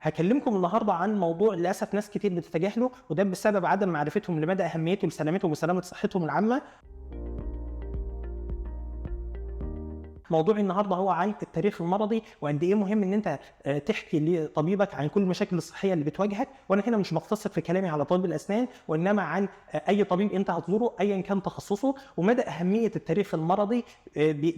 هكلمكم النهارده عن موضوع للاسف ناس كتير بتتجاهله، وده بسبب عدم معرفتهم لمدى اهميته لسلامتهم وسلامه صحتهم العامه. موضوعي النهارده هو عن التاريخ المرضي، وقد ايه مهم ان انت تحكي لطبيبك عن كل المشاكل الصحيه اللي بتواجهك. وانا هنا مش مقتصر في كلامي على طبيب الاسنان، وانما عن اي طبيب انت هتزوره ايا كان تخصصه، ومدى اهميه التاريخ المرضي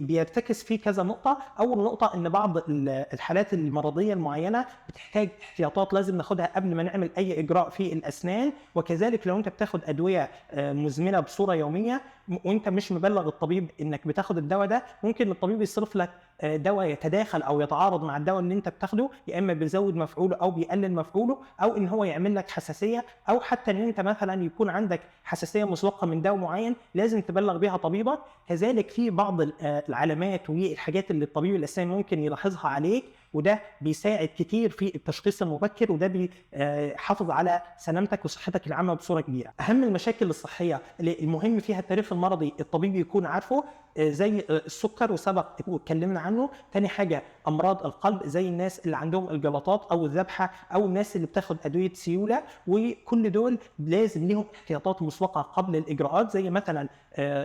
بيرتكز فيه كذا نقطه. اول نقطه ان بعض الحالات المرضيه المعينه بتحتاج احتياطات لازم ناخدها قبل ما نعمل اي اجراء في الاسنان، وكذلك لو انت بتاخد ادويه مزمنه بصوره يوميه وانت مش مبلغ الطبيب انك بتاخد الدواء ده، ممكن الطبيب يصرف لك دواء يتداخل او يتعارض مع الدواء اللي انت بتاخده، يا اما بيزود مفعوله او بيقلل مفعوله، او ان هو يعمل لك حساسيه، او حتى ان انت مثلا يكون عندك حساسيه مسبقه من دواء معين لازم تبلغ بيها طبيبك. كذلك في بعض العلامات والحاجات اللي الطبيب الاسنان ممكن يلاحظها عليك، وده بيساعد كتير في التشخيص المبكر، وده بيحافظ على سلامتك وصحتك العامه بصوره كبيره. اهم المشاكل الصحيه اللي المهم فيها التاريخ المرضي الطبيب يكون عارفه زي السكر وسبق اتكلمنا عنه. تاني حاجه امراض القلب زي الناس اللي عندهم الجلطات او الذبحه او الناس اللي بتاخد ادويه سيوله، وكل دول لازم ليهم احتياطات مسبقه قبل الاجراءات. زي مثلا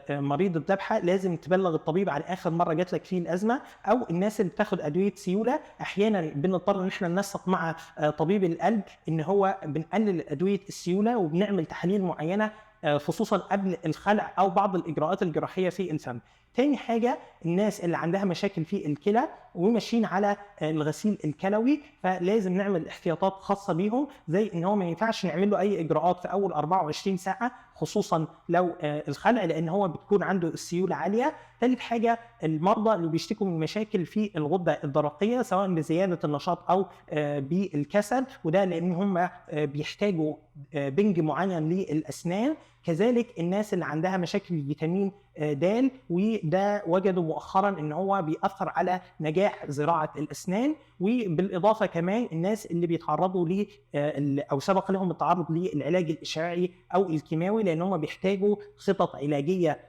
مريض الذبحه لازم تبلغ الطبيب عن اخر مره جات لك فيه الازمه، او الناس اللي بتاخد ادويه سيوله احيانا بنضطر ان احنا ننسق مع طبيب القلب ان هو بنقلل ادويه السيوله وبنعمل تحاليل معينه خصوصا قبل الخلع او بعض الاجراءات الجراحيه في الفم. تاني حاجه الناس اللي عندها مشاكل في الكلى وماشيين على الغسيل الكلوي، فلازم نعمل احتياطات خاصه بيهم، زي ان هو ما ينفعش نعمل له اي اجراءات في اول 24 ساعه خصوصا لو الخلع، لان هو بتكون عنده السيوله عاليه. ثالث حاجه المرضى اللي بيشتكوا من مشاكل في الغده الدرقيه سواء بزياده النشاط او بالكسل، وده لان هم بيحتاجوا بنج معين للاسنان. كذلك الناس اللي عندها مشاكل فيتامين د، وده وجدوا مؤخرا ان هو بيأثر على نجاح زراعه الاسنان. وبالاضافه كمان الناس اللي بيتعرضوا ل او سبق لهم التعرض للعلاج الاشعاعي او الكيماوي، لان هم بيحتاجوا خطط علاجيه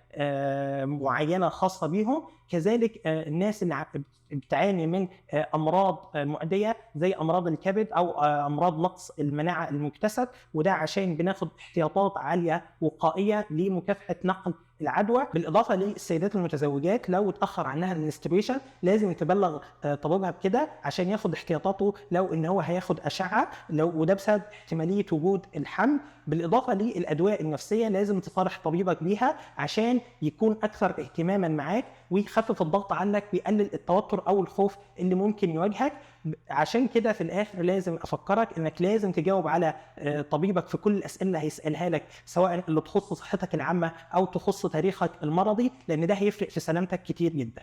معينه خاصه بيهم. كذلك الناس اللي بتعاني من امراض معديه زي امراض الكبد او امراض نقص المناعه المكتسب، وده عشان بناخد احتياطات عاليه وقائيه لمكافحه نقل العدوى. بالاضافه للسيدات المتزوجات لو اتاخر عنها المنستريشن لازم تبلغ طبيبها بكده عشان ياخد احتياطاته لو ان هو هياخد اشعه وده بسبب احتماليه وجود الحمل. بالاضافه للادويه النفسيه لازم تصارح طبيبك بيها عشان يكون اكثر اهتماما معاك ويخفف الضغط عنك ويقلل التوتر او الخوف اللي ممكن يواجهك. عشان كده في الاخر لازم افكرك انك لازم تجاوب على طبيبك في كل الاسئله اللي هيسالها لك، سواء اللي تخص صحتك العامه او تخص تاريخك المرضي، لان ده هيفرق في سلامتك كتير جدا.